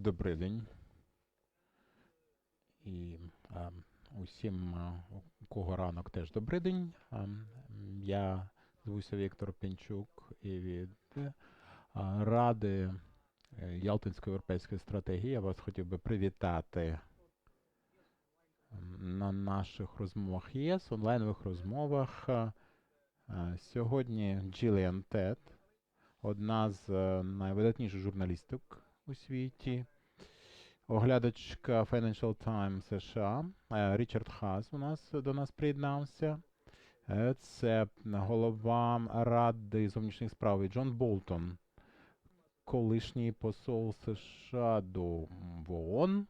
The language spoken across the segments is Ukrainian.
Добрий день. І усім, у кого ранок, теж добрий день. Я звуся Віктор Пінчук і від Ради Ялтинської європейської стратегії. Я вас хотів би привітати на наших розмовах ЄС, онлайнових розмовах. Сьогодні Джиліан Тет, одна з найвидатніших журналісток у світі, оглядачка Financial Times США, Річард Хас до нас приєднався. Це голова Ради зовнішніх справ і Джон Болтон, колишній посол США в ООН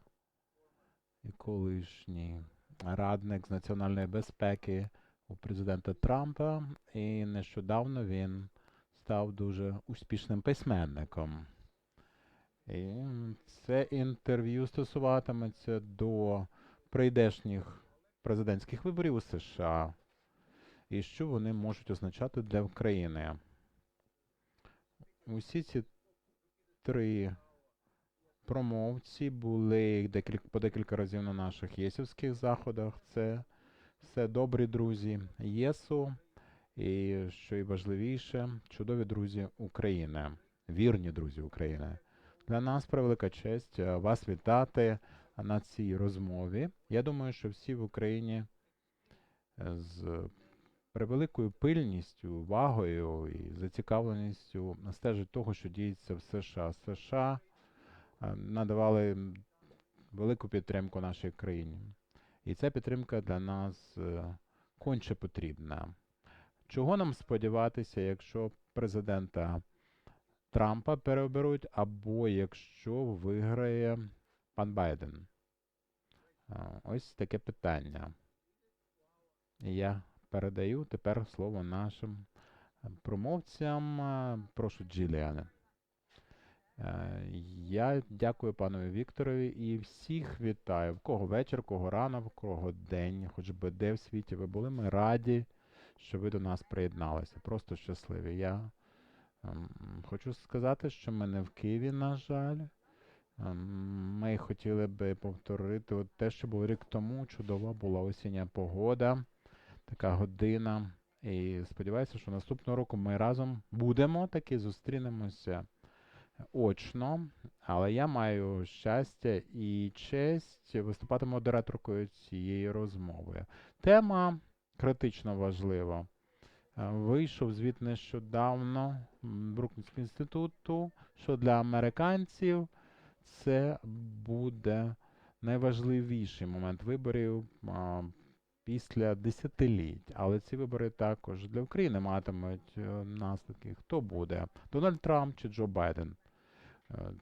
і колишній радник з національної безпеки у президента Трампа. І нещодавно він став дуже успішним письменником. І це інтерв'ю стосуватиметься до прийдешніх президентських виборів у США і що вони можуть означати для України. Усі ці три промовці були по декілька разів на наших єсівських заходах. Це все добрі друзі ЄСу і, що і важливіше, чудові друзі України, вірні друзі України. Для нас превелика честь вас вітати на цій розмові. Я думаю, що всі в Україні з превеликою пильністю, увагою і зацікавленістю стежать того, що діється в США. США надавали велику підтримку нашій країні. І ця підтримка для нас конче потрібна. Чого нам сподіватися, якщо президента Трампа переоберуть, або якщо виграє пан Байден? Ось таке питання. Я передаю тепер слово нашим промовцям. Прошу, Джиліане. Я дякую панові Вікторові і всіх вітаю. В кого вечір, в кого ранок, в кого день, хоч би де в світі ви були. Ми раді, що ви до нас приєдналися. Просто щасливі. Я хочу сказати, що ми не в Києві, на жаль. Ми хотіли би повторити те, що було рік тому. Чудова була осіння погода, така година. І сподіваюся, що наступного року ми разом будемо таки зустрінемося очно. Але я маю щастя і честь виступати модераторкою цієї розмови. Тема критично важлива. Вийшов звіт нещодавно Брукінського інституту, що для американців це буде найважливіший момент виборів після десятиліть. Але ці вибори також для України матимуть наслідки. Хто буде? Дональд Трамп чи Джо Байден?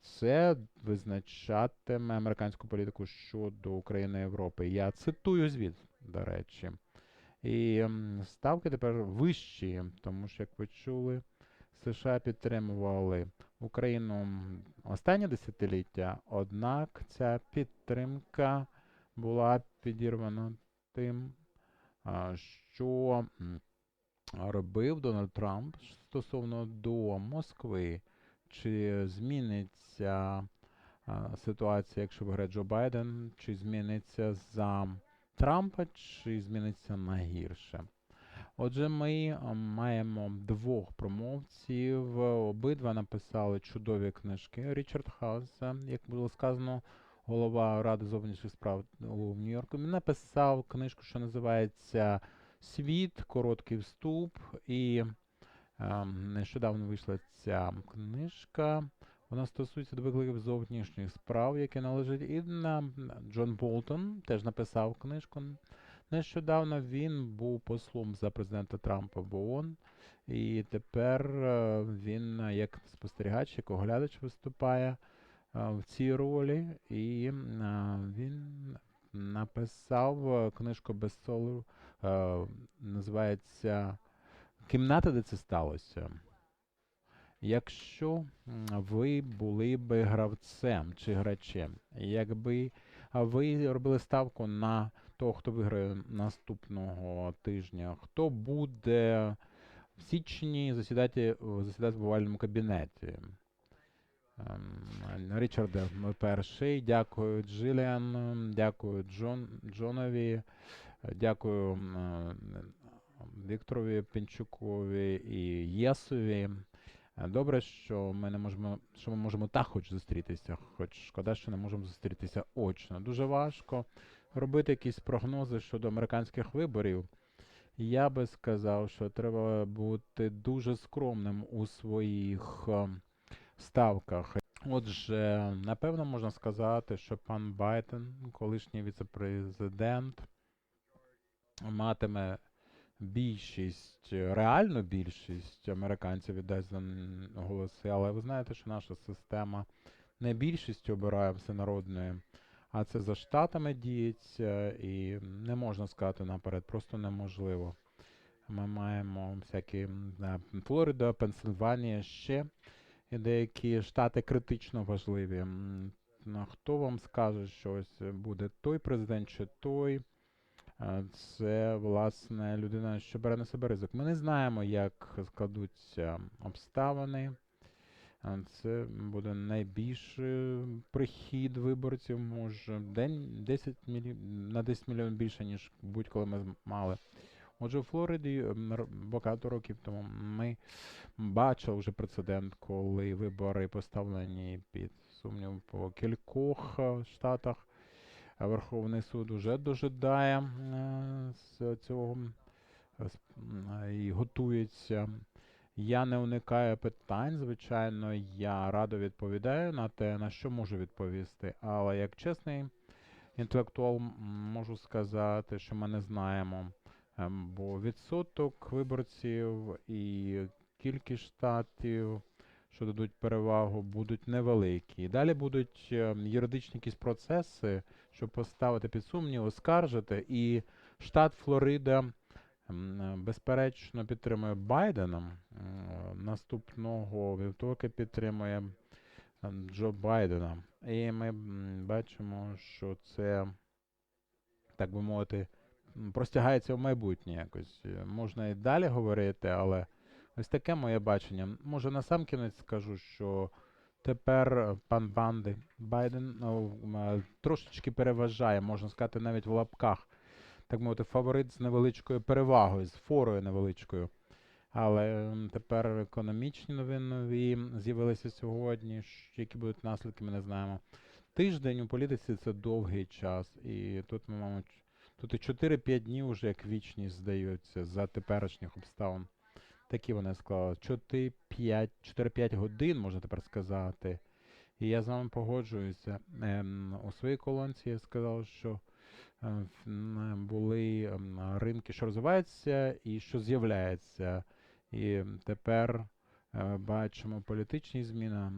Це визначатиме американську політику щодо України і Європи. Я цитую звіт, до речі. І ставки тепер вищі, тому що, як ви чули, США підтримували Україну останнє десятиліття, однак ця підтримка була підірвана тим, що робив Дональд Трамп стосовно до Москви. Чи зміниться ситуація, якщо виграє Джо Байден, чи зміниться за Трампа, чи зміниться на гірше. Отже, ми маємо двох промовців, обидва написали чудові книжки. Річард Хаус, як було сказано, голова Ради зовнішніх справ у Нью-Йорку, він написав книжку, що називається «Світ. Короткий вступ», і нещодавно вийшла ця книжка. Вона стосується до викликів зовнішніх справ, які належать і на Джон Болтон, теж написав книжку. Нещодавно він був послом за президента Трампа в ООН, і тепер він як спостерігач, як оглядач виступає в цій ролі, і він написав книжку бестселер, називається «Кімната, де це сталося». Якщо ви були би гравцем чи грачем, якби ви робили ставку на того, хто виграє наступного тижня, хто буде в січні засідати в овальному кабінеті, Річарде, ми перший. Дякую Джиліан, дякую Джонові, дякую Вікторові Пінчукові і Єсові. Добре, що ми не можемо, що ми можемо так хоч зустрітися, хоч шкода, що не можемо зустрітися очно. Дуже важко робити якісь прогнози щодо американських виборів. Я би сказав, що треба бути дуже скромним у своїх ставках. Отже, напевно, можна сказати, що пан Байден, колишній віцепрезидент, матиме більшість, реальну більшість американців віддасть за голоси, але ви знаєте, що наша система не більшістю обирає всенародної, а це за штатами діється, і не можна сказати наперед, просто неможливо. Ми маємо всякі Флорида, Пенсильванія ще, і деякі штати критично важливі. Хто вам скаже, що ось буде той президент чи той? Це, власне, людина, що бере на себе ризик. Ми не знаємо, як складуться обставини. Це буде найбільший прихід виборців, може, день 10 на 10 мільйонів більше, ніж будь-коли ми мали. Отже, у Флориді багато років тому ми бачили вже прецедент, коли вибори поставлені під сумнів по кількох штатах. Верховний суд уже дожидає з цього і готується. Я не уникаю питань, звичайно, я радо відповідаю на те, на що можу відповісти. Але як чесний інтелектуал можу сказати, що ми не знаємо, бо відсоток виборців і кількість штатів, що дадуть перевагу, будуть невеликі. І далі будуть юридичні якісь процеси, щоб поставити під сумнів, оскаржити. І штат Флорида, безперечно, підтримує Байдена. Наступного вівторка підтримує Джо Байдена. І ми бачимо, що це, так би мовити, простягається в майбутнє якось. Можна і далі говорити, але ось таке моє бачення. Може, насамкінець скажу, що тепер пан Байден трошечки переважає, можна сказати, навіть в лапках, так мовити, фаворит з невеличкою перевагою, з форою невеличкою. Але тепер економічні новини нові з'явилися сьогодні, які будуть наслідки, ми не знаємо. Тиждень у політиці це довгий час, і тут ми маємо тут і 4-5 днів вже як вічність здаються за теперішніх обставин. Такі вони склали. 4-5 годин, можна тепер сказати. І я з вами погоджуюся. У своїй колонці я сказав, що були ринки, що розвиваються і що з'являється. І тепер бачимо політичні зміни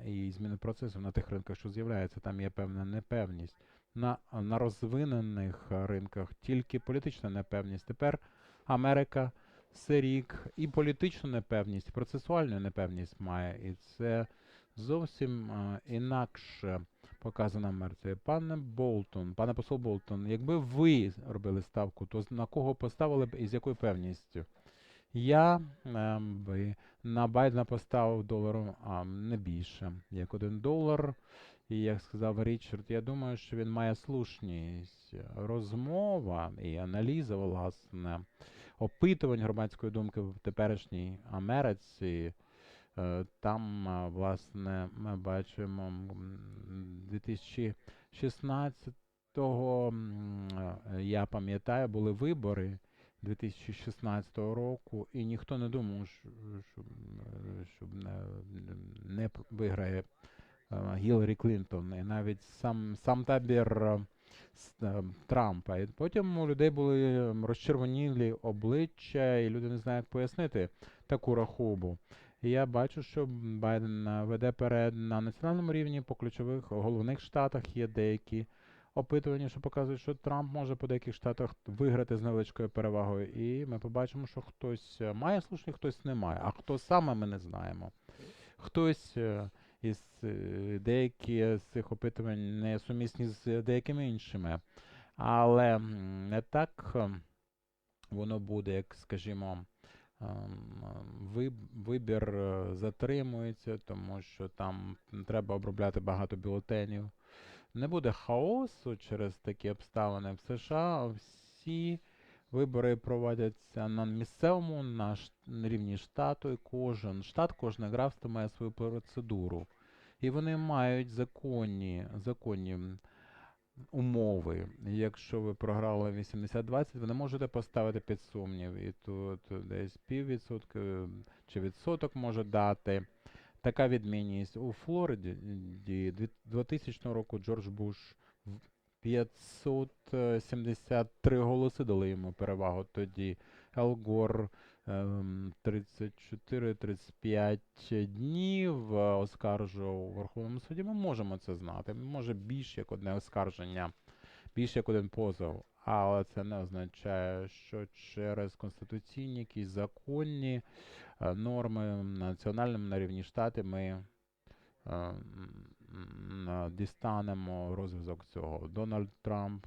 і зміни процесу на тих ринках, що з'являється. Там є певна непевність. На розвинених ринках тільки політична непевність. Тепер Америка все рік і політичну непевність, і процесуальну непевність має. І це зовсім інакше показано Америці. Пане посол Болтон, якби ви робили ставку, то на кого поставили б і з якою певністю? Я би на Байдена поставив доларом не більше, як $1. І як сказав Річард, я думаю, що він має слушність. Розмова і аналіза, власне, опитувань громадської думки в теперішній Америці. Там, власне, ми бачимо 2016-го, я пам'ятаю, були вибори 2016 року, і ніхто не думав, що не виграє Гіларі Клінтон, і навіть сам табір Трампа. І потім у людей були розчервонілі обличчя, і люди не знають, як пояснити таку рахубу. І я бачу, що Байден веде перед на національному рівні по ключових головних штатах є деякі опитування, що показують, що Трамп може по деяких штатах виграти з невеличкою перевагою. І ми побачимо, що хтось має слушність, хтось не має. А хто саме, ми не знаємо. Хтось із деякі з цих опитувань не сумісні з деякими іншими. Але не так воно буде, як, скажімо, Вибір затримується, тому що там треба обробляти багато бюлетенів. Не буде хаосу через такі обставини в США. Всі вибори проводяться на місцевому, на рівні штату, і кожен штат, кожне графство має свою процедуру. І вони мають законні умови. Якщо ви програли 80-20, ви не можете поставити під сумнів. І тут десь піввідсотка чи відсоток може дати. Така відмінність у Флориді 2000 року Джордж Буш 573 голоси дали йому перевагу. Тоді Ел Гор 34-35 днів оскаржував у Верховному суді. Ми можемо це знати. Може більше як одне оскарження, більше як один позов. Але це не означає, що через конституційні якісь законні норми національним на рівні штатів ми дістанемо розв'язок цього. Дональд Трамп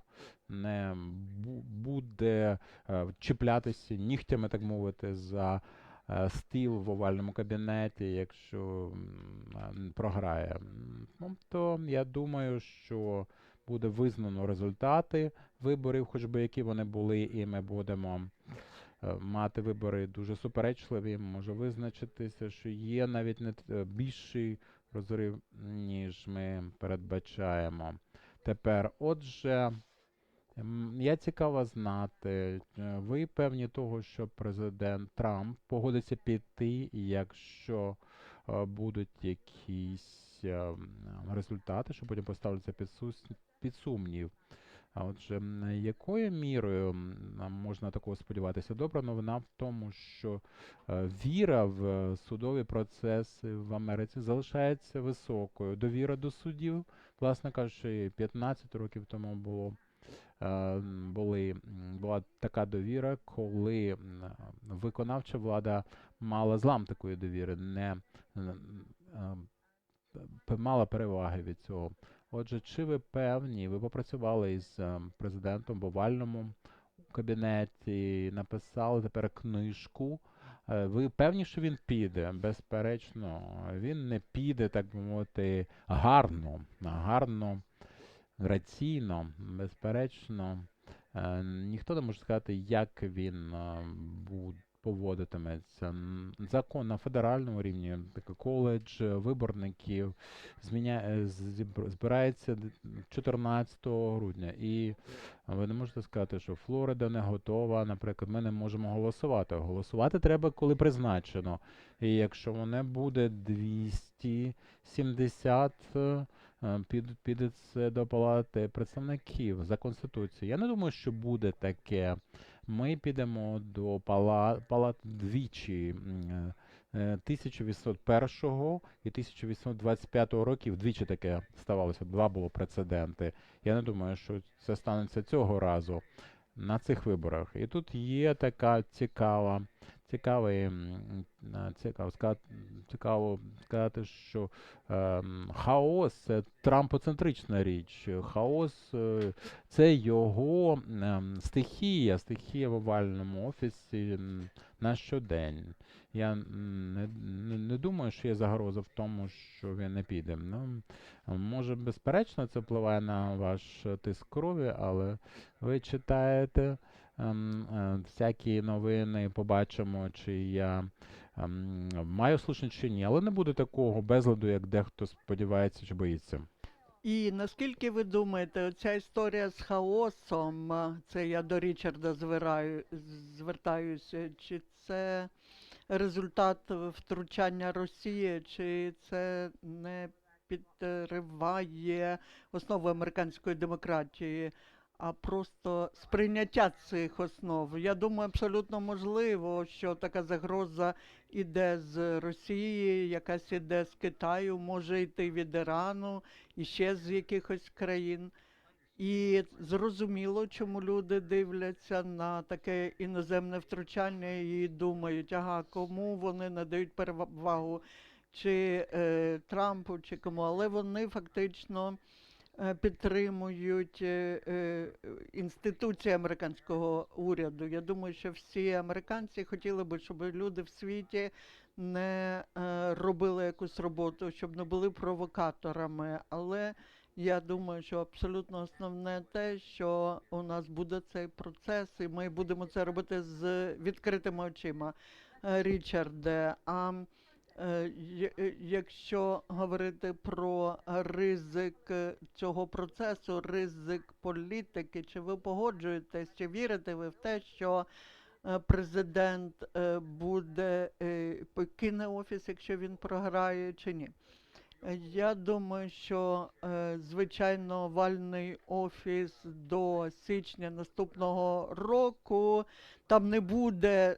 не буде чіплятися нігтями, так мовити, за стіл в овальному кабінеті, якщо програє. То я думаю, що буде визнано результати виборів, хоч би які вони були, і ми будемо мати вибори дуже суперечливі, може визначитися, що є навіть не більший розрив, ніж ми передбачаємо. Тепер, отже, я цікаво знати, ви певні того, що президент Трамп погодиться піти, якщо будуть якісь результати, що потім поставляться під сумнів. А отже, якою мірою можна такого сподіватися? Добра новина в тому, що віра в судові процеси в Америці залишається високою. Довіра до суддів, власне кажучи, 15 років тому була така довіра, коли виконавча влада мала злам такої довіри, не мала переваги від цього. Отже, чи ви певні, ви попрацювали із президентом в овальному кабінеті, написали тепер книжку, ви певні, що він піде? Безперечно, він не піде, так би мовити, гарно, граційно, безперечно. Ніхто не може сказати, як він поводитиметься. Закон на федеральному рівні, такий коледж виборників збирається 14 грудня. І ви не можете сказати, що Флорида не готова, наприклад, ми не можемо голосувати. Голосувати треба, коли призначено. І якщо не буде 270, піде це до Палати представників за Конституцією. Я не думаю, що буде таке. Ми підемо до палат двічі 1801 і 1825 років. Двічі таке ставалося, два було прецеденти. Я не думаю, що це станеться цього разу на цих виборах. І тут є така цікаво сказати, що хаос – це трампоцентрична річ. Хаос – це його стихія в овальному офісі на щодень. Я не думаю, що є загроза в тому, що він не піде. Може, безперечно, це впливає на ваш тиск крові, але ви читаєте всякі новини, побачимо, чи я маю слушність чи ні. Але не буде такого безладу, як дехто сподівається чи боїться. І наскільки ви думаєте, ця історія з хаосом, це я до Річарда звертаюся, чи це результат втручання Росії, чи це не підриває основи американської демократії, а просто сприйняття цих основ? Я думаю, абсолютно можливо, що така загроза іде з Росії, якась іде з Китаю, може йти від Ірану і ще з якихось країн. І зрозуміло, чому люди дивляться на таке іноземне втручання і думають, ага, кому вони надають перевагу, чи Трампу, чи кому. Але вони фактично підтримують інституції американського уряду. Я думаю, що всі американці хотіли би, щоб люди в світі не робили якусь роботу, щоб не були провокаторами. Але я думаю, що абсолютно основне те, що у нас буде цей процес, і ми будемо це робити з відкритими очима. Річарде, якщо говорити про ризик цього процесу, ризик політики, чи ви погоджуєтесь, чи вірите ви в те, що президент покине офіс, якщо він програє, чи ні? Я думаю, що, звичайно, овальний офіс до січня наступного року, там не буде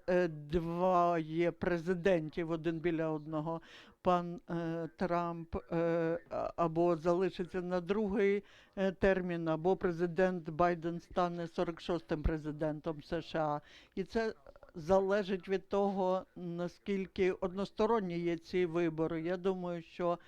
двоє президентів один біля одного. Пан Трамп або залишиться на другий термін, або президент Байден стане 46-м президентом США. І це залежить від того, наскільки односторонні є ці вибори. Я думаю, що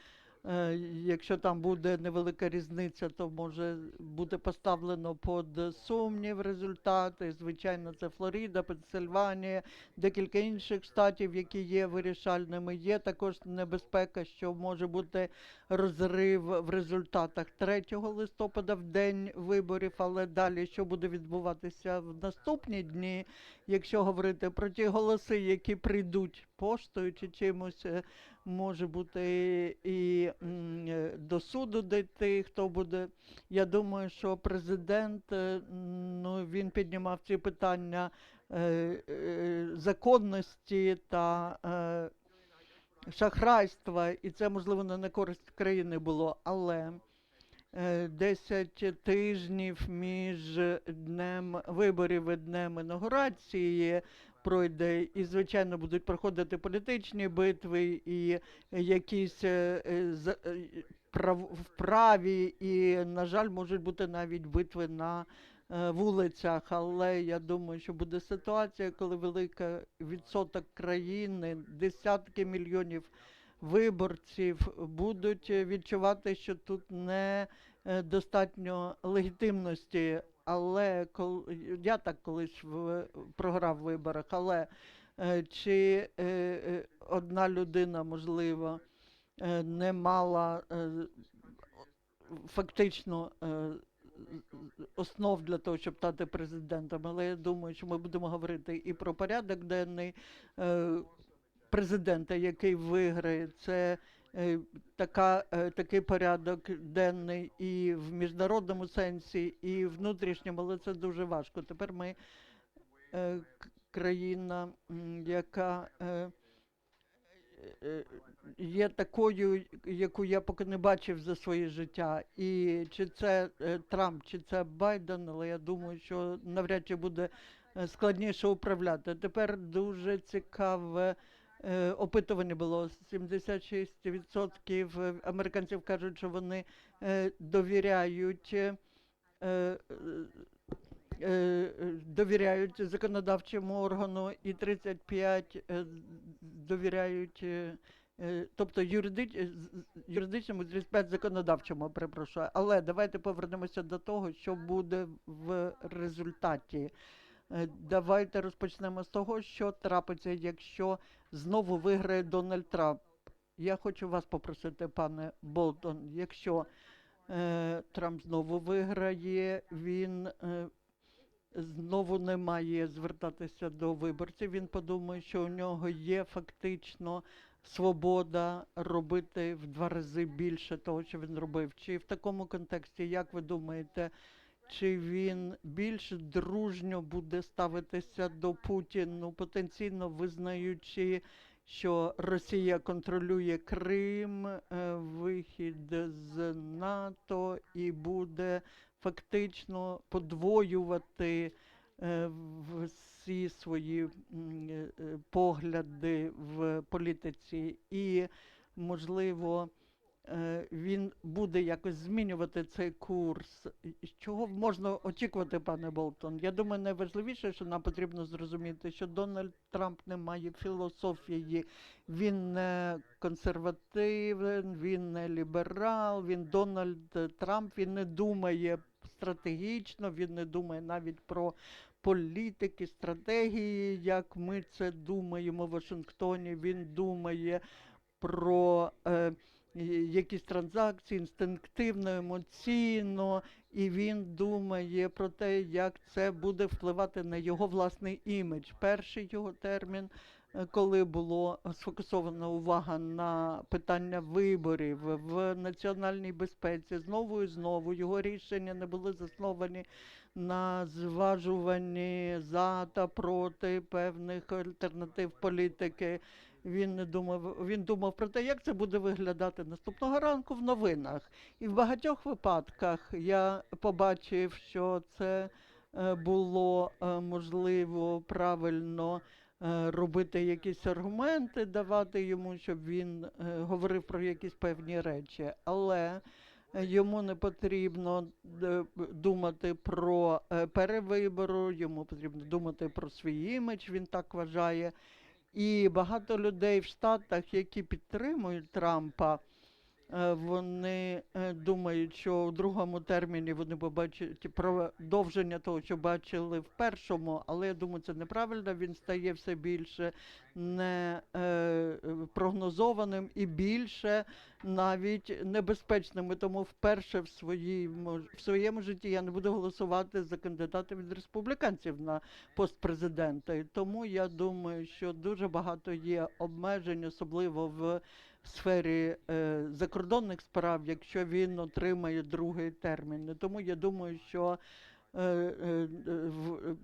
якщо там буде невелика різниця, то може бути поставлено під сумнів результати. Звичайно, це Флорида, Пенсильванія, декілька інших штатів, які є вирішальними. Є також небезпека, що може бути розрив в результатах 3 листопада, в день виборів, але далі, що буде відбуватися в наступні дні, якщо говорити про ті голоси, які прийдуть поштою чи чимось, може бути і до суду дійти, хто буде. Я думаю, що президент, ну, він піднімав ці питання законності та шахрайства, і це, можливо, не на користь країни було, але 10 тижнів між днем виборів і днем інаугурації пройде, і, звичайно, будуть проходити політичні битви і якісь вправі, і, на жаль, можуть бути навіть битви на вулицях, але я думаю, що буде ситуація, коли великий відсоток країни, десятки мільйонів виборців будуть відчувати, що тут не достатньо легітимності. Але я так колись програв в виборах, але чи одна людина, можливо, не мала фактично основ для того, щоб стати президентом. Але я думаю, що ми будемо говорити і про порядок денний президента, який виграє. Це такий порядок денний і в міжнародному сенсі, і внутрішньому, але це дуже важко. Тепер ми країна, яка є такою, яку я поки не бачив за своє життя. І чи це Трамп, чи це Байден, але я думаю, що навряд чи буде складніше управляти. Тепер дуже цікаве опитування було. 76% американців кажуть, що вони довіряють законодавчому органу, і 35% довіряють, тобто юридичному, 35% законодавчому, перепрошую. Але давайте повернемося до того, що буде в результаті. Давайте розпочнемо з того, що трапиться, якщо знову виграє Дональд Трамп. Я хочу вас попросити, пане Болтон, якщо Трамп знову виграє, він знову не має звертатися до виборців. Він подумає, що у нього є фактично свобода робити в 2 рази більше того, що він робив. Чи в такому контексті, як ви думаєте, чи він більш дружньо буде ставитися до Путіна, потенційно визнаючи, що Росія контролює Крим, вихід з НАТО, і буде фактично подвоювати всі свої погляди в політиці і, можливо, він буде якось змінювати цей курс. Чого можна очікувати, пане Болтон? Я думаю, найважливіше, що нам потрібно зрозуміти, що Дональд Трамп не має філософії, він не консервативен, він не ліберал, він Дональд Трамп, він не думає стратегічно, він не думає навіть про політики, стратегії, як ми це думаємо в Вашингтоні, він думає про якісь транзакції інстинктивно, емоційно, і він думає про те, як це буде впливати на його власний імідж. Перший його термін, коли було сфокусована увага на питання виборів в національній безпеці, знову і знову його рішення не були засновані на зважуванні за та проти певних альтернатив політики. Він думав про те, як це буде виглядати наступного ранку в новинах. І в багатьох випадках я побачив, що це було можливо правильно робити якісь аргументи, давати йому, щоб він говорив про якісь певні речі. Але йому не потрібно думати про перевибору, йому потрібно думати про свій імідж, він так вважає. І багато людей в Штатах, які підтримують Трампа, вони думають, що у другому терміні вони побачать продовження того, що бачили в першому, але я думаю, це неправильно, він стає все більше непрогнозованим і більше навіть небезпечним. І тому вперше в своєму житті я не буду голосувати за кандидата від республіканців на пост президента. І тому я думаю, що дуже багато є обмежень, особливо в сфері закордонних справ, якщо він отримає другий термін. Тому я думаю, що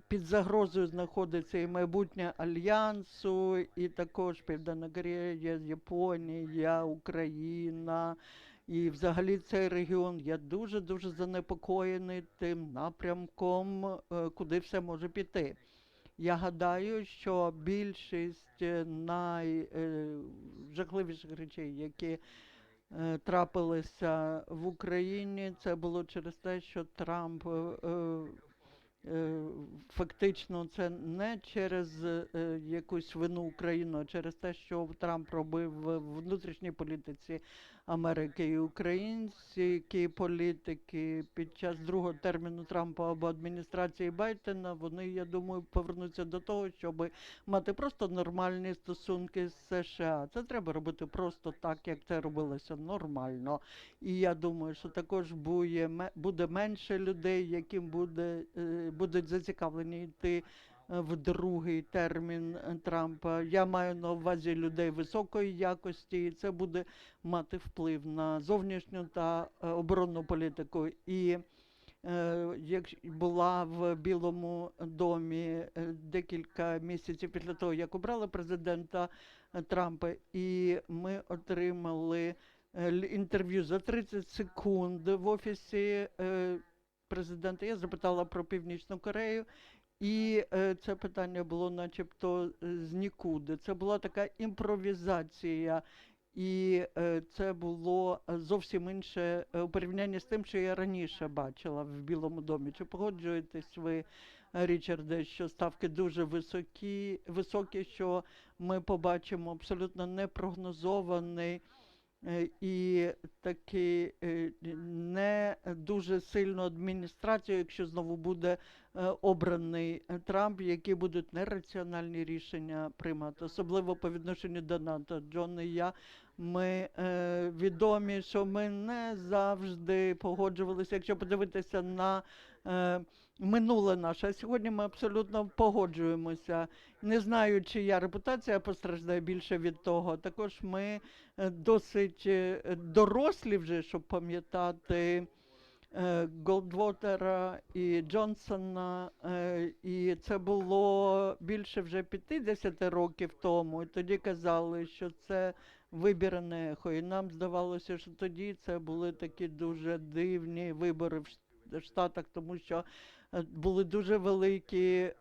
під загрозою знаходиться і майбутнє Альянсу, і також Південна Корея, Японія, Україна. І взагалі цей регіон, я дуже-дуже занепокоєний тим напрямком, куди все може піти. Я гадаю, що більшість найжахливіших речей, які трапилися в Україні, це було через те, що Трамп фактично це не через якусь вину України, а через те, що Трамп робив в внутрішній політиці Америки. І українські політики під час другого терміну Трампа або адміністрації Байдена, вони, я думаю, повернуться до того, щоб мати просто нормальні стосунки з США. Це треба робити просто так, як це робилося нормально. І я думаю, що також буде менше людей, яким будуть зацікавлені йти в другий термін Трампа. Я маю на увазі людей високої якості, і це буде мати вплив на зовнішню та оборонну політику. І як була в Білому домі декілька місяців після того, як обрали президента Трампа, і ми отримали інтерв'ю за 30 секунд в офісі президента. Я запитала про Північну Корею, і це питання було начебто з нікуди. Це була така імпровізація, і це було зовсім інше у порівнянні з тим, що я раніше бачила в Білому домі. Чи погоджуєтесь ви, Річарде, що ставки дуже високі, що ми побачимо абсолютно непрогнозований і таки не дуже сильну адміністрацію, якщо знову буде обраний Трамп, які будуть нераціональні рішення приймати, особливо по відношенню до НАТО. Джон і я, ми відомі, що ми не завжди погоджувалися, якщо подивитися на минуле наше. А сьогодні ми абсолютно погоджуємося. Не знаю, чия репутація постраждає більше від того. Також ми досить дорослі вже, щоб пам'ятати Голдвотера і Джонсона, і це було більше вже 50 років тому. І тоді казали, що це вибір ехо. І нам здавалося, що тоді це були такі дуже дивні вибори в Штатах, тому що були дуже великі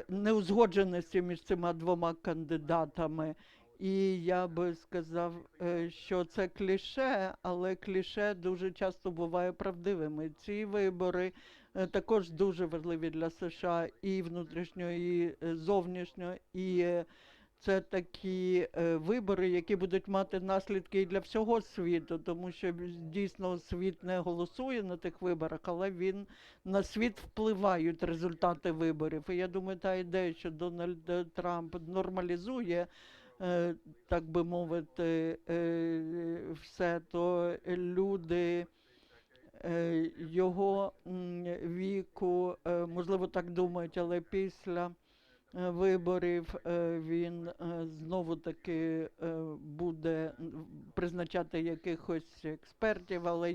неузгодженості між цими двома кандидатами. І я би сказав, що це кліше, але кліше дуже часто буває правдивими. Ці вибори також дуже важливі для США і внутрішньо, і зовнішньо. І це такі вибори, які будуть мати наслідки і для всього світу, тому що дійсно світ не голосує на тих виборах, але він на світ впливають результати виборів. І я думаю, та ідея, що Дональд Трамп нормалізує, так би мовити, все, то люди його віку, можливо, так думають, але після виборів він знову таки буде призначати якихось експертів, але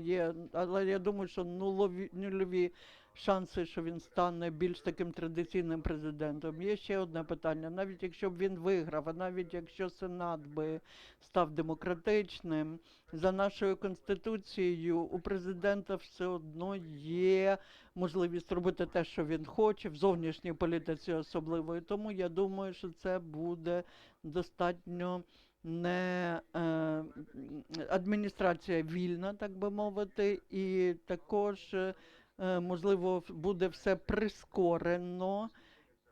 я думаю, що нульові шанси, що він стане більш таким традиційним президентом. Є ще одне питання. Навіть якщо б він виграв, а навіть якщо Сенат би став демократичним, за нашою Конституцією у президента все одно є можливість робити те, що він хоче, в зовнішній політиці особливо. І тому я думаю, що це буде достатньо не адміністрація вільна, так би мовити, і також, можливо, буде все прискорено,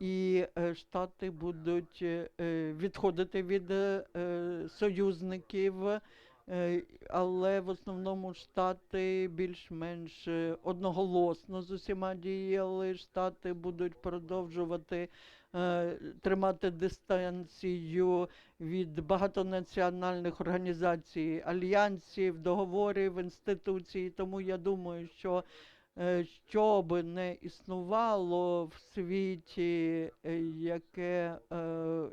і Штати будуть відходити від союзників, але в основному Штати більш-менш одноголосно з усіма діяли. Штати будуть продовжувати тримати дистанцію від багатонаціональних організацій, альянсів, договорів, інституцій. Тому я думаю, що що би не існувало в світі,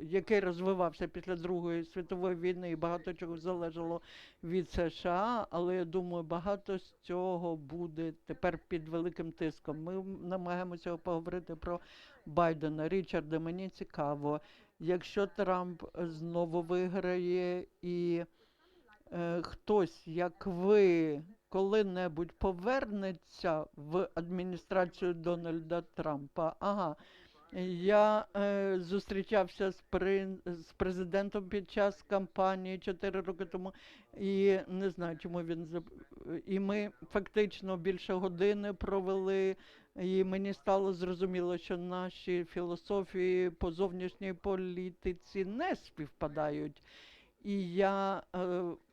який розвивався після Другої світової війни, і багато чого залежало від США, але я думаю, багато з цього буде тепер під великим тиском. Ми намагаємося поговорити про Байдена. Річарде, мені цікаво, якщо Трамп знову виграє і хтось, як ви, коли-небудь повернеться в адміністрацію Дональда Трампа. Ага. Я зустрічався з президентом під час кампанії 4 роки тому, і не знаю, чому він і ми фактично більше години провели, і мені стало зрозуміло, що наші філософії по зовнішній політиці не співпадають. І я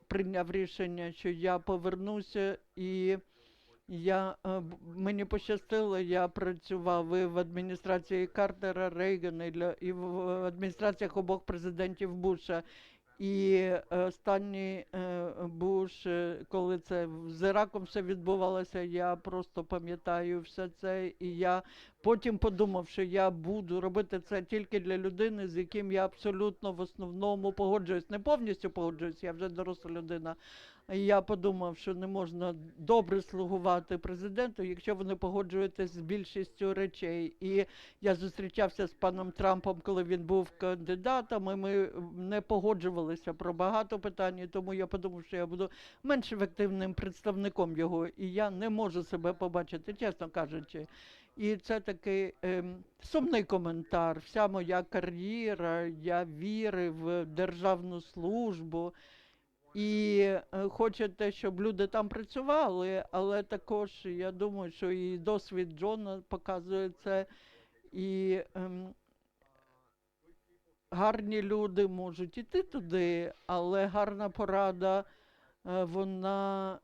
прийняв рішення, що я повернуся, і мені пощастило, я працював і в адміністрації Картера, Рейгана, і в адміністраціях обох президентів Буша. І останній Буш, коли це з Іраком все відбувалося, я просто пам'ятаю все це. І я потім подумав, що я буду робити це тільки для людини, з яким я абсолютно в основному погоджуюсь. Не повністю погоджуюсь, я вже доросла людина. І я подумав, що не можна добре слугувати президенту, якщо ви не погоджуєтесь з більшістю речей. І я зустрічався з паном Трампом, коли він був кандидатом, і ми не погоджувалися про багато питань, і тому я подумав, що я буду менш ефективним представником його, і я не можу себе побачити, чесно кажучи. І це такий сумний коментар. Вся моя кар'єра, я вірив в державну службу, і хочете, щоб люди там працювали, але також я думаю, що і досвід Джона показує це, і гарні люди можуть іти туди, але гарна порада, вона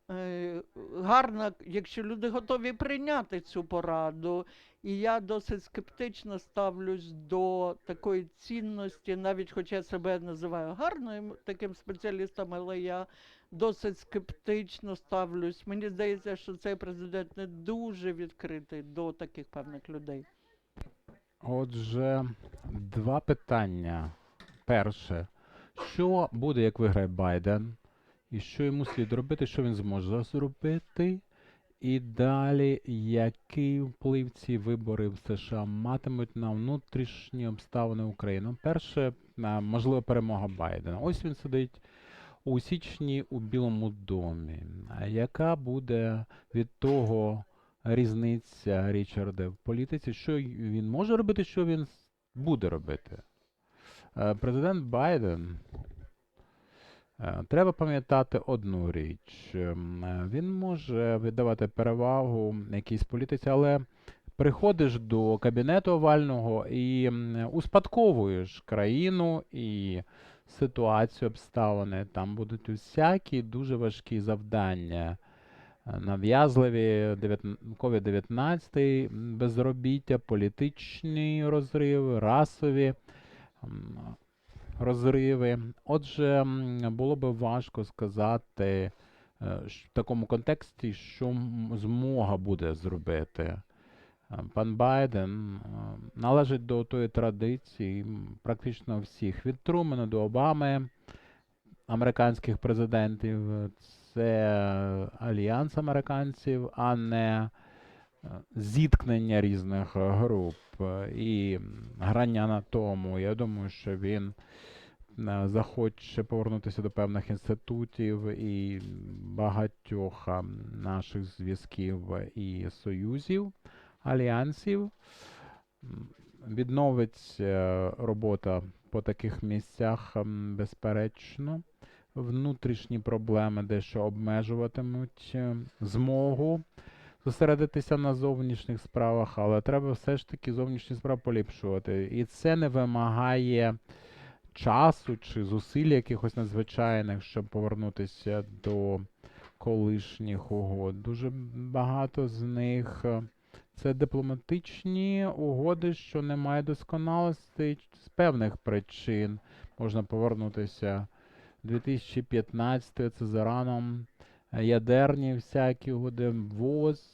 гарна, якщо люди готові прийняти цю пораду. І я досить скептично ставлюсь до такої цінності, навіть хоча я себе називаю гарним таким спеціалістом, але я досить скептично ставлюсь. Мені здається, що цей президент не дуже відкритий до таких певних людей. Отже, два питання. Перше, що буде, як виграє Байден? І що йому слід робити, що він зможе зробити? І далі, який вплив ці вибори в США матимуть на внутрішні обставини України? Перше, можливо, перемога Байдена. Ось він сидить у січні у Білому домі. А яка буде від того різниця, Річарде, в політиці? Що він може робити, що він буде робити? Президент Байден Треба пам'ятати одну річ. Він може віддавати перевагу якійсь політиці, але приходиш до кабінету овального і успадковуєш країну і ситуацію, обставини. Там будуть усякі дуже важкі завдання. Нав'язливі COVID-19, безробіття, політичні розриви, расові м, розриви. Отже, було би важко сказати в такому контексті, що змога буде зробити. Пан Байден належить до тої традиції практично всіх, від Трумена до Обами, американських президентів. Це альянс американців, а не зіткнення різних груп і грання на тому. Я думаю, що він захоче повернутися до певних інститутів і багатьох наших зв'язків і союзів, альянсів. Відновиться робота по таких місцях, безперечно. Внутрішні проблеми дещо обмежуватимуть змогу зосередитися на зовнішніх справах, але треба все ж таки зовнішні справи поліпшувати. І це не вимагає часу чи зусиль якихось надзвичайних, щоб повернутися до колишніх угод. Дуже багато з них це дипломатичні угоди, що немає досконалості з певних причин. Можна повернутися 2015 це з Іраном, ядерні всякі угоди,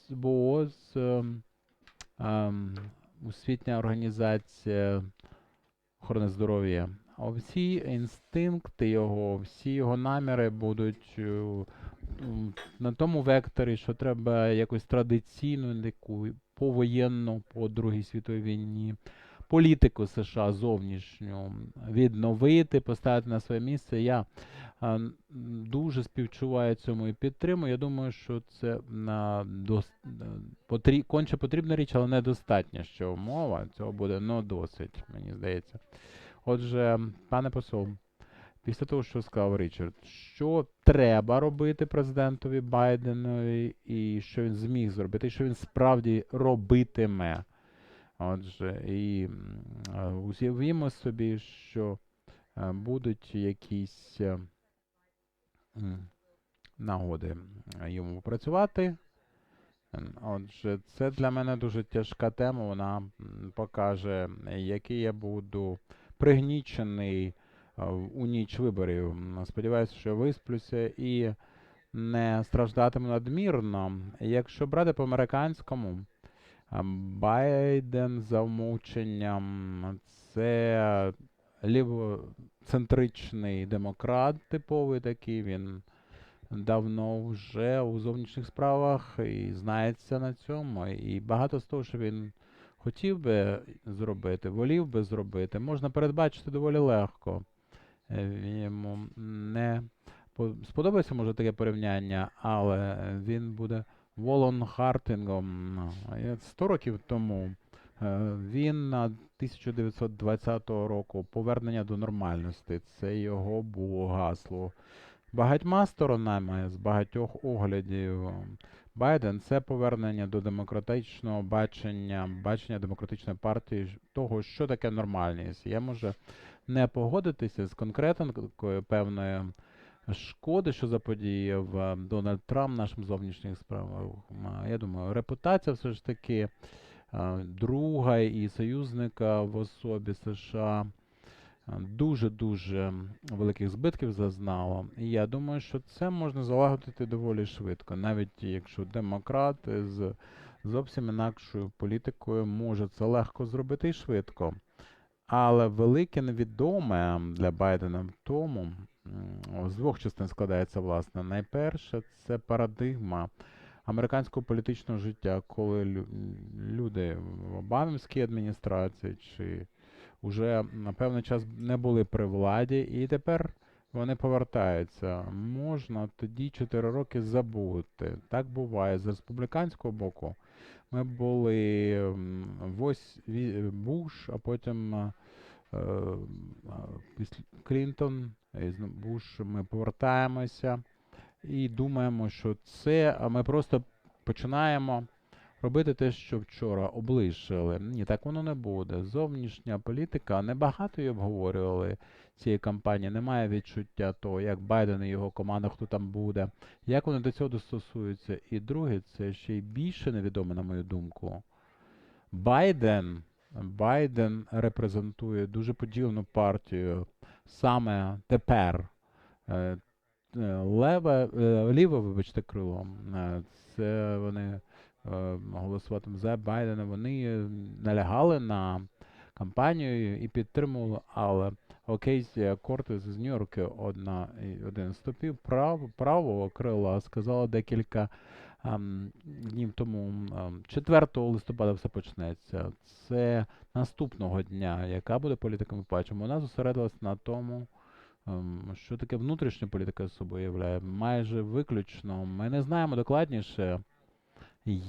ВООЗ, Всесвітня організація охорони здоров'я. А всі інстинкти його, всі його наміри будуть на тому векторі, що треба якось традиційну, таку повоєнну, по Другій світовій війні, політику США зовнішню відновити, поставити на своє місце. Я дуже співчуваю цьому і підтримую. Я думаю, що це конче потрібна річ, але недостатня ще умова. Цього буде досить, мені здається. Отже, пане посол, після того, що сказав Річард, що треба робити президентові Байденові, і що він зміг зробити, і що він справді робитиме. Отже, і уявімо собі, що будуть якісь нагоди йому працювати. Отже, це для мене дуже тяжка тема, вона покаже, який я буду пригнічений у ніч виборів. Сподіваюся, що висплюся і не страждатиму надмірно. Якщо брати по американському, Байден за вмовченням це лівоцентричний демократ типовий такий, він давно вже у зовнішніх справах і знається на цьому. І багато з того, що він хотів би зробити, волів би зробити, можна передбачити доволі легко. Йому не сподобається, може, таке порівняння, але він буде Волон Хартингом. 100 років тому він на 1920 року повернення до нормальності. Це його було гасло. Багатьма сторонами, з багатьох оглядів, Байден – це повернення до демократичного бачення демократичної партії, того, що таке нормальність. Я можу не погодитися з конкретною певної шкоди, що заподіяв Дональд Трамп нашим зовнішнім справам. Я думаю, репутація все ж таки друга і союзника в особі США дуже-дуже великих збитків зазнало. І я думаю, що це можна залагодити доволі швидко. Навіть якщо демократ з зовсім інакшою політикою може це легко зробити і швидко. Але велике невідоме для Байдена в тому, з двох частин складається, власне. Найперше, це парадигма американського політичного життя, коли люди в Обамській адміністрації чи уже на певний час не були при владі, і тепер вони повертаються. Можна тоді 4 роки забути. Так буває. З республіканського боку ми були Буш, а потім Клінтон, із Буш ми повертаємося і думаємо, що це, а ми просто починаємо робити те, що вчора облишили. Ні, так воно не буде. Зовнішня політика, небагато її обговорювали цієї кампанії, немає відчуття того, як Байден і його команда, хто там буде, як вони до цього достосуються. І друге, це ще й більше невідоме, на мою думку. Байден репрезентує дуже подібну партію саме тепер. Е, ліве, вибачте, крило. Це вони голосуватимуть за Байдена. Вони налягали на кампанію і підтримували, але Окейсія Кортес з Нью-Йорка, один ступів правого крила, сказала декілька днів тому, 4 листопада все почнеться. Це наступного дня. Яка буде політика, ми бачимо. Вона зосередилась на тому, що таке внутрішня політика з собою являє. Майже виключно. Ми не знаємо докладніше,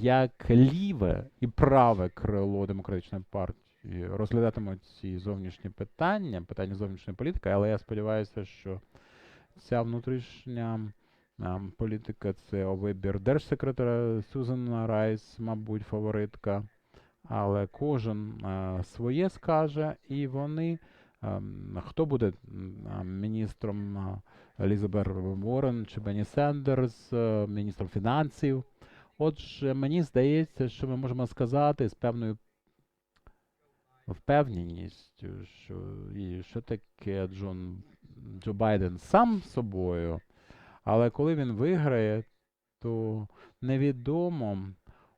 як ліве і праве крило демократичної партії розглядатимуть ці зовнішні питання зовнішньої політики, але я сподіваюся, що ця внутрішня політика, це вибір держсекретаря Сюзан Райс, мабуть, фаворитка, але кожен своє скаже, і вони, хто буде міністром, Елізабет Уоррен чи Бенні Сендерс, міністром фінансів. Отже, мені здається, що ми можемо сказати з певною впевненістю, що таке Джо Байден сам собою, але коли він виграє, то невідомо,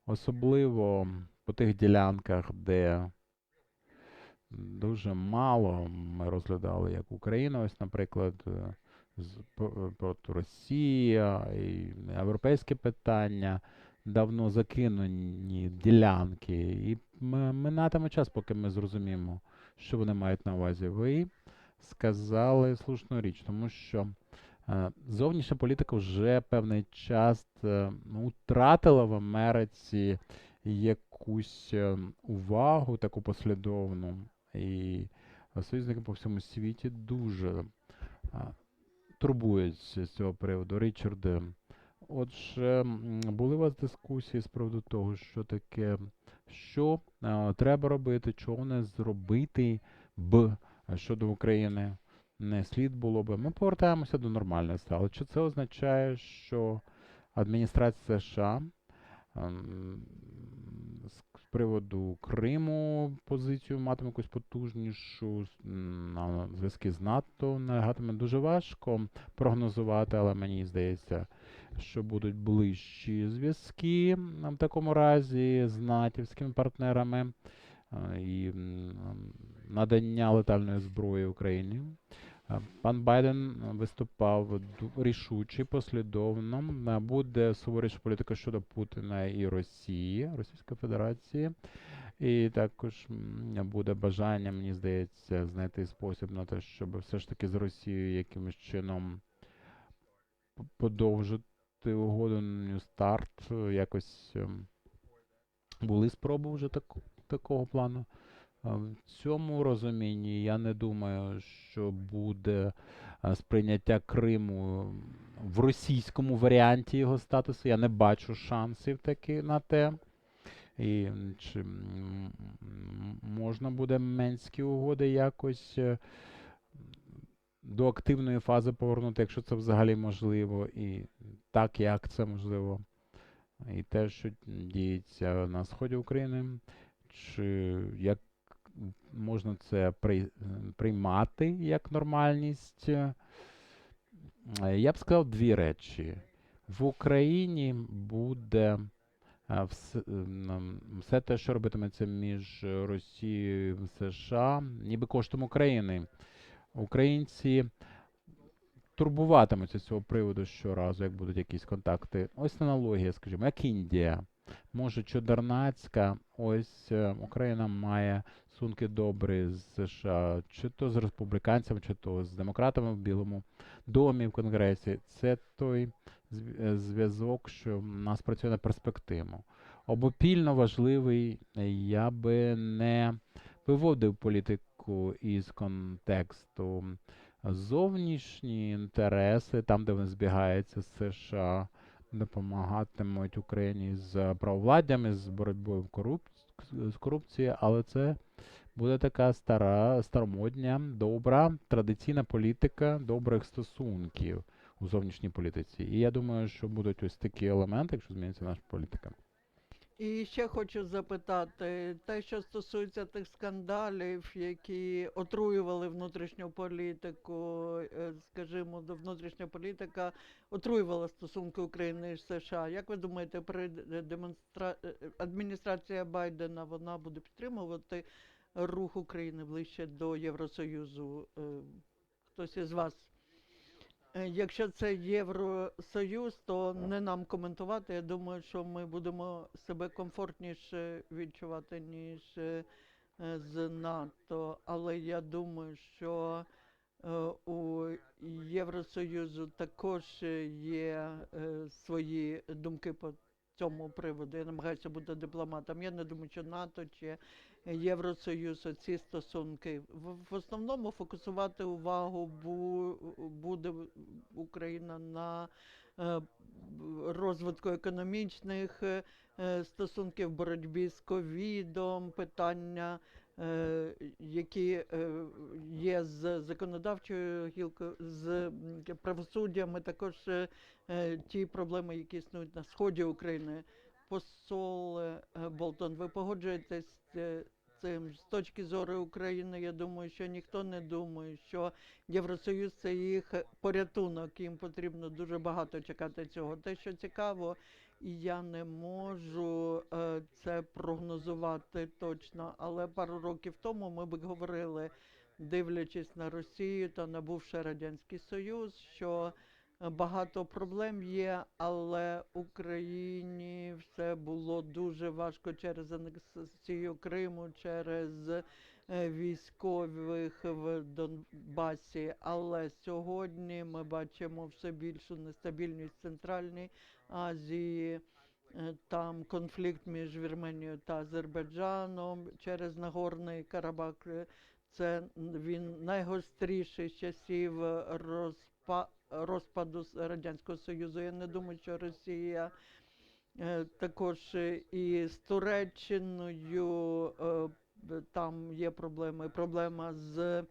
особливо по тих ділянках, де дуже мало ми розглядали, як Україна, ось, наприклад, проти Росія і європейське питання, давно закинені ділянки. І минатиме час, поки ми зрозуміємо, що вони мають на увазі. Ви сказали слушну річ, тому що зовнішня політика вже певний час втратила в Америці якусь увагу таку послідовну. І союзники по всьому світі дуже турбуються з цього приводу. Річарде, отже, були у вас дискусії з приводу того, що таке, що треба робити, чого не зробити б щодо України не слід було би. Ми повертаємося до нормальності, але чи це означає, що адміністрація США з приводу Криму позицію матиме якусь потужнішу, на зв'язки з НАТО налягатиме? Дуже важко прогнозувати, але мені здається, що будуть ближчі зв'язки в такому разі з натівськими партнерами і надання летальної зброї Україні. Пан Байден виступав рішуче, послідовно. Буде суворіша політика щодо Путіна і Росії, Російської Федерації. І також буде бажання, мені здається, знайти спосіб на те, щоб все ж таки з Росією якимось чином подовжити угоду New Start. Якось були спроби вже такого плану. В цьому розумінні я не думаю, що буде сприйняття Криму в російському варіанті його статусу. Я не бачу шансів таки на те. І чи можна буде Мінські угоди якось до активної фази повернути, якщо це взагалі можливо, і так, як це можливо. І те, що діється на сході України, чи як можна це приймати як нормальність. Я б сказав дві речі. В Україні буде все те, що робитиметься між Росією і США, ніби коштом України. Українці турбуватимуться з цього приводу щоразу, як будуть якісь контакти. Ось аналогія, скажімо, як Індія. Може, чудернацька, ось Україна має стосунки добрі з США, чи то з республіканцями, чи то з демократами в Білому домі, в Конгресі. Це той зв'язок, що нас працює на перспективу. Обопільно важливий, я би не виводив політику із контексту зовнішні інтереси, там, де вони збігаються з США, допомагатимуть Україні з правовладдям, з боротьбою з корупцією, але це буде така старомодня, добра, традиційна політика добрих стосунків у зовнішній політиці. І я думаю, що будуть ось такі елементи, якщо зміниться наша політика. І ще хочу запитати, те, що стосується тих скандалів, які отруювали внутрішню політику, скажімо, внутрішня політика отруювала стосунки України з США. Як ви думаєте, адміністрація Байдена, вона буде підтримувати рух України ближче до Євросоюзу? Хтось із вас? Якщо це Євросоюз, то не нам коментувати. Я думаю, що ми будемо себе комфортніше відчувати, ніж з НАТО. Але я думаю, що у Євросоюзу також є свої думки по цьому приводу. Я намагаюся бути дипломатом. Я не думаю, що НАТО чи Євросоюз, ці стосунки. В основному фокусувати увагу буде Україна на розвитку економічних стосунків, боротьбі з ковідом, питання, які є з законодавчою гілкою, з правосуддям, також ті проблеми, які існують на сході України. Посол Болтон, ви погоджуєтесь з цим? З точки зору України, я думаю, що ніхто не думає, що Євросоюз – це їх порятунок, їм потрібно дуже багато чекати цього. Те, що цікаво, і я не можу це прогнозувати точно, але пару років тому ми б говорили, дивлячись на Росію та на бувший Радянський Союз, що багато проблем є, але Україні все було дуже важко через анексію Криму, через військових в Донбасі. Але сьогодні ми бачимо все більшу нестабільність в Центральній Азії. Там конфлікт між Вірменією та Азербайджаном через Нагорний Карабах. Це він найгостріший з часів розпаду Радянського Союзу. Я не думаю, що Росія також і з Туреччиною там є проблеми. Проблема з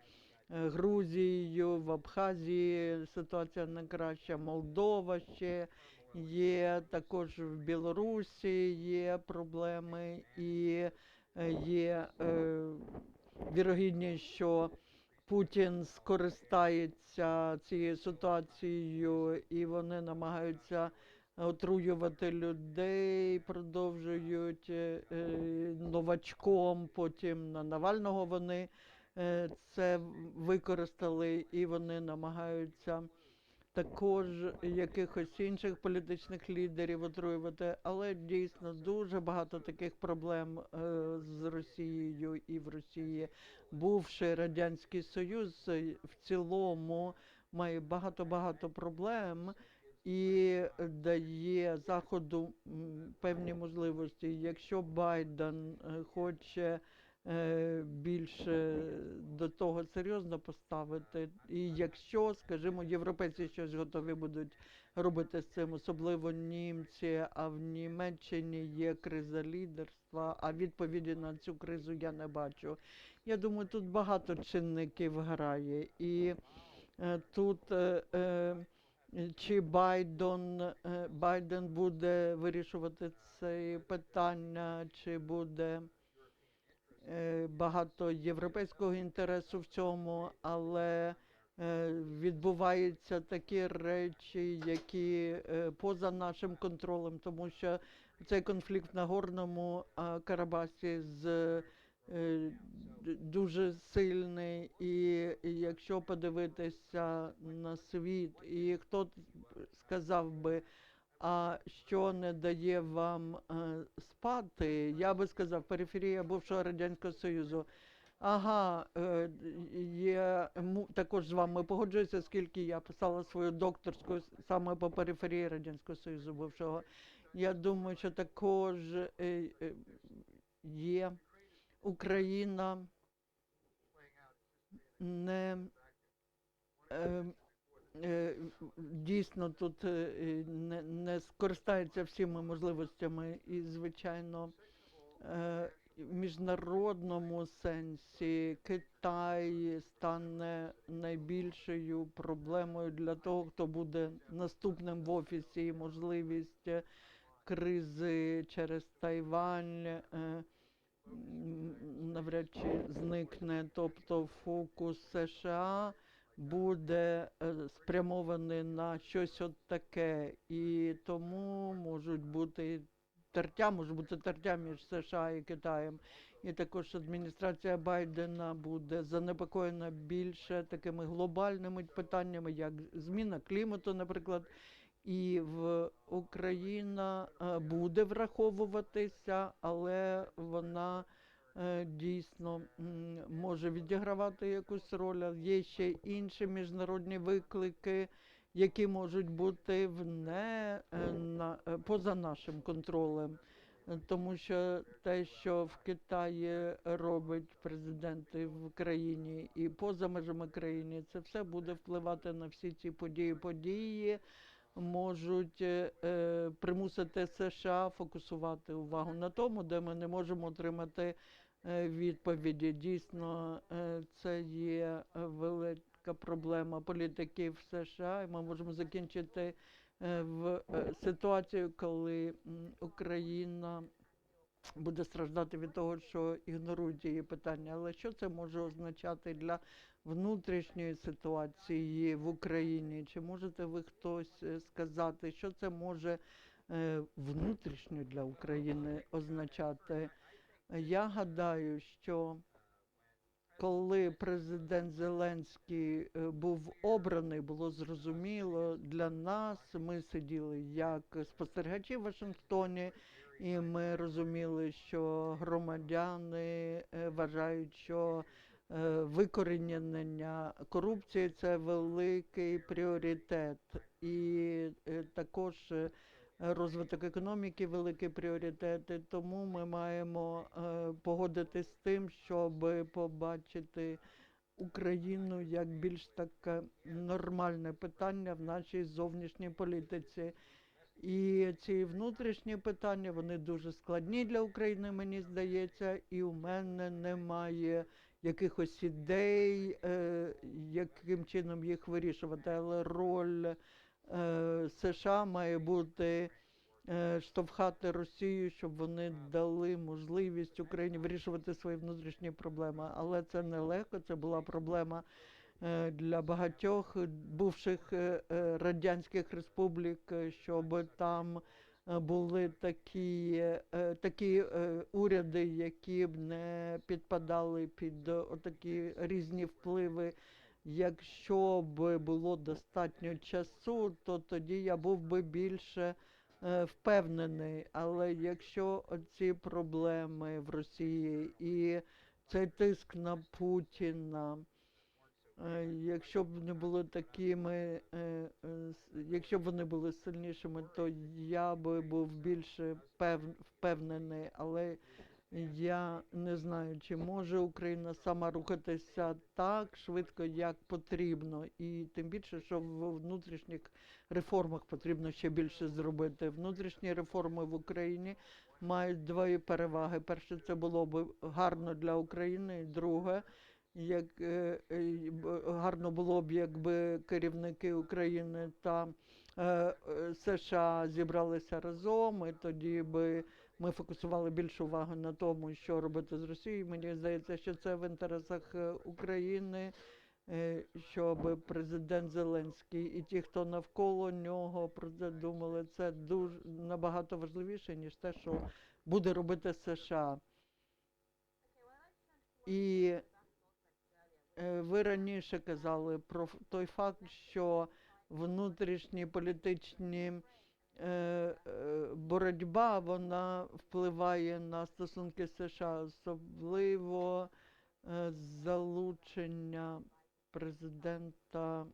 Грузією, в Абхазії ситуація не краща, Молдова ще є, також в Білорусі є проблеми і є вірогідність, що Путін скористається цією ситуацією і вони намагаються отруювати людей, продовжують новачком, потім на Навального вони це використали і вони намагаються також якихось інших політичних лідерів отруювати, але дійсно дуже багато таких проблем з Росією і в Росії. Бувший Радянський Союз в цілому має багато проблем і дає Заходу певні можливості. Якщо Байден хоче більше до того серйозно поставити. І якщо, скажімо, європейці щось готові будуть робити з цим, особливо німці, а в Німеччині є криза лідерства, а відповіді на цю кризу я не бачу. Я думаю, тут багато чинників грає. І тут чи Байден буде вирішувати це питання, чи буде багато європейського інтересу в цьому, але відбуваються такі речі, які поза нашим контролем, тому що цей конфлікт на Горному Карабасі дуже сильний, і якщо подивитися на світ, і хто сказав би, а що не дає вам спати, я би сказав, периферія бувшого Радянського Союзу. Ага, я також з вами погоджуюся, оскільки я писала свою докторську саме по периферії Радянського Союзу бувшого. Я думаю, що також є Україна не е, дійсно тут не скористається всіма можливостями і, звичайно, в міжнародному сенсі Китай стане найбільшою проблемою для того, хто буде наступним в офісі, і можливість кризи через Тайвань навряд чи зникне. Тобто фокус США буде спрямований на щось от таке, і тому може бути тертя між США і Китаєм. І також адміністрація Байдена буде занепокоєна більше такими глобальними питаннями, як зміна клімату, наприклад, і Україна буде враховуватися, але вона дійсно може відігравати якусь роль. А є ще інші міжнародні виклики, які можуть бути поза нашим контролем. Тому що те, що в Китаї робить президенти в країні і поза межами країни, це все буде впливати на всі ці події. Події можуть примусити США фокусувати увагу на тому, де ми не можемо отримати відповіді. Дійсно, це є велика проблема політиків США, і ми можемо закінчити в ситуацію, коли Україна буде страждати від того, що ігнорують її питання. Але що це може означати для внутрішньої ситуації в Україні? Чи можете ви хтось сказати, що це може внутрішньо для України означати? Я гадаю, що коли президент Зеленський був обраний, було зрозуміло для нас, ми сиділи як спостерігачі в Вашингтоні, і ми розуміли, що громадяни вважають, що викорінення корупції – це великий пріоритет. І також розвиток економіки – великий пріоритет. І тому ми маємо погодитись з тим, щоб побачити Україну як більш таке нормальне питання в нашій зовнішній політиці. І ці внутрішні питання, вони дуже складні для України, мені здається, і у мене немає якихось ідей, яким чином їх вирішувати, але роль США має бути штовхати Росію, щоб вони дали можливість Україні вирішувати свої внутрішні проблеми. Але це нелегко, це була проблема для багатьох бувших радянських республік, щоб там були такі уряди, які б не підпадали під отакі різні впливи. Якщо б було достатньо часу, то тоді я був би більше впевнений. Але якщо ці проблеми в Росії і цей тиск на Путіна, якщо б не були такими, якщо б вони були сильнішими, то я би був більше впевнений, але я не знаю, чи може Україна сама рухатися так швидко, як потрібно. І тим більше, що в внутрішніх реформах потрібно ще більше зробити. Внутрішні реформи в Україні мають дві переваги. Перше, це було б гарно для України, і друге, гарно було б, якби керівники України та США зібралися разом, і тоді би ми фокусували більшу увагу на тому, що робити з Росією. Мені здається, що це в інтересах України, щоб президент Зеленський і ті, хто навколо нього про це думали, це дуже набагато важливіше, ніж те, що буде робити США. І ви раніше казали про той факт, що внутрішні політичні боротьба, вона впливає на стосунки США, особливо залучення президента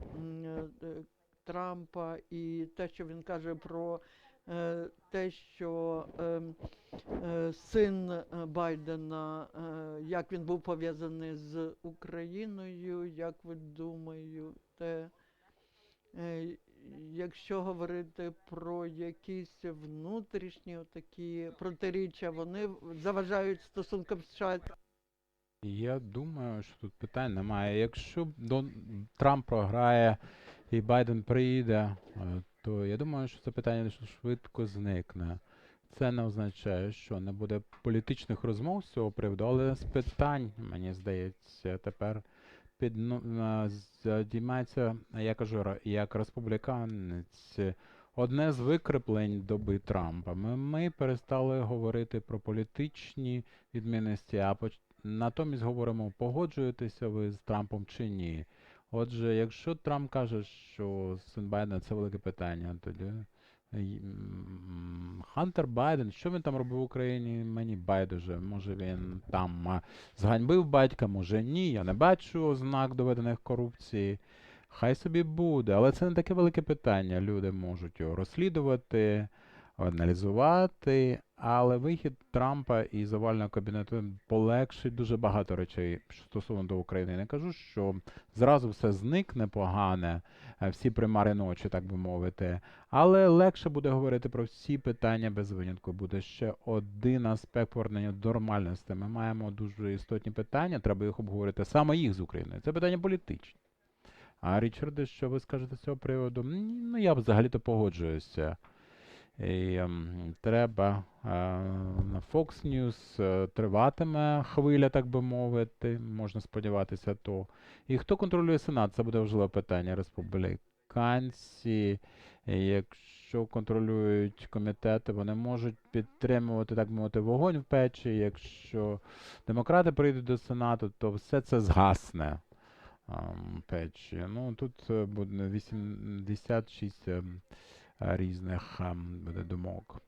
Трампа і те, що він каже про те, що син Байдена, як він був пов'язаний з Україною, як ви думаєте, якщо говорити про якісь внутрішні такі протиріччя, вони заважають стосункам США. Я думаю, що тут питань немає. Якщо Трамп програє і Байден приїде, то я думаю, що це питання швидко зникне. Це не означає, що не буде політичних розмов з цього приводу, але з питань, мені здається, тепер здіймається, я кажу, як республіканець, одне з викреплень доби Трампа. Ми перестали говорити про політичні відмінності, а натомість говоримо, погоджуєтеся ви з Трампом чи ні. Отже, якщо Трамп каже, що син Байдена це велике питання, тоді Хантер Байден, що він там робив в Україні, мені байдуже. Може він там зганьбив батька, може ні. Я не бачу ознак доведених корупції. Хай собі буде, але це не таке велике питання. Люди можуть його розслідувати, аналізувати, але вихід Трампа із овального кабінету полегшить дуже багато речей стосовно до України. Я не кажу, що зразу все зникне погане, всі примари ночі, так би мовити. Але легше буде говорити про всі питання без винятку. Буде ще один аспект повернення до нормальності. Ми маємо дуже істотні питання, треба їх обговорити саме їх з Україною. Це питання політичні. А Річарде, що ви скажете з цього приводу? Ну, я взагалі-то погоджуюся. І треба на Fox News триватиме хвиля, так би мовити, можна сподіватися то. І хто контролює Сенат? Це буде важливе питання. Республіканці, якщо контролюють комітети, вони можуть підтримувати, так би мовити, вогонь в печі. Якщо демократи прийдуть до Сенату, то все це згасне печі. Ну, тут буде 86 різних буде думок.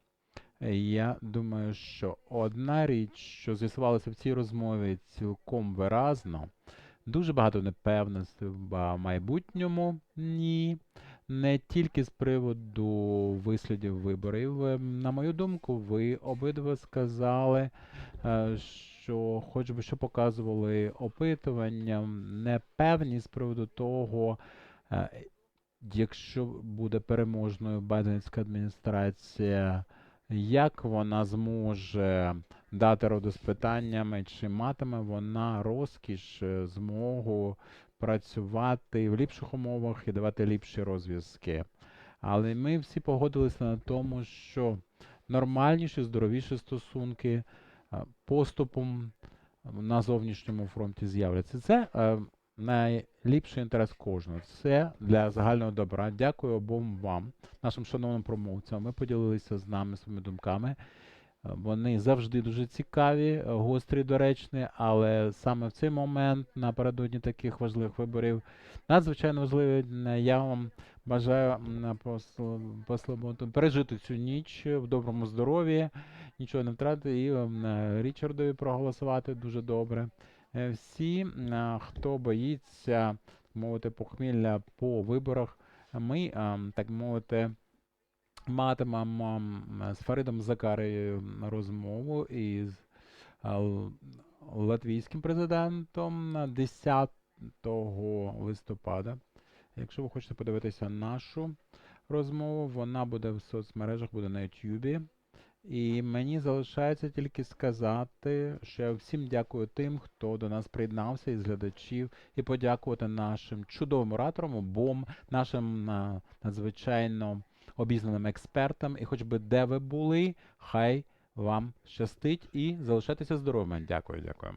Я думаю, що одна річ, що з'ясувалася в цій розмові цілком виразно, дуже багато непевності в майбутньому. Ні. Не тільки з приводу вислідів виборів. На мою думку, ви обидва сказали, що хоч би що показували опитування, непевність з приводу того, якщо буде переможною байденська адміністрація, як вона зможе дати роду з питаннями, чи матиме вона розкіш, змогу працювати в ліпших умовах і давати ліпші розв'язки. Але ми всі погодилися на тому, що нормальніші, здоровіші стосунки поступом на зовнішньому фронті з'являться. Це найліпший інтерес кожного. Це для загального добра. Дякую обом вам, нашим шановним промовцям. Ми поділилися з нами своїми думками. Вони завжди дуже цікаві, гострі, доречні, але саме в цей момент, напередодні таких важливих виборів, надзвичайно важливі. Я вам бажаю пережити цю ніч в доброму здоров'ї, нічого не втратити, і Річардові проголосувати дуже добре. Всі, хто боїться, мовити, похмілля по виборах, ми, так мовити, матимемо з Фаридом Закарією розмову із латвійським президентом 10 листопада. Якщо ви хочете подивитися нашу розмову, вона буде в соцмережах, буде на YouTube. І мені залишається тільки сказати, що я всім дякую тим, хто до нас приєднався із глядачів, і подякувати нашим чудовим ораторам, обом, нашим надзвичайно обізнаним експертам. І хоч би де ви були, хай вам щастить і залишайтеся здоровими. Дякую, дякую.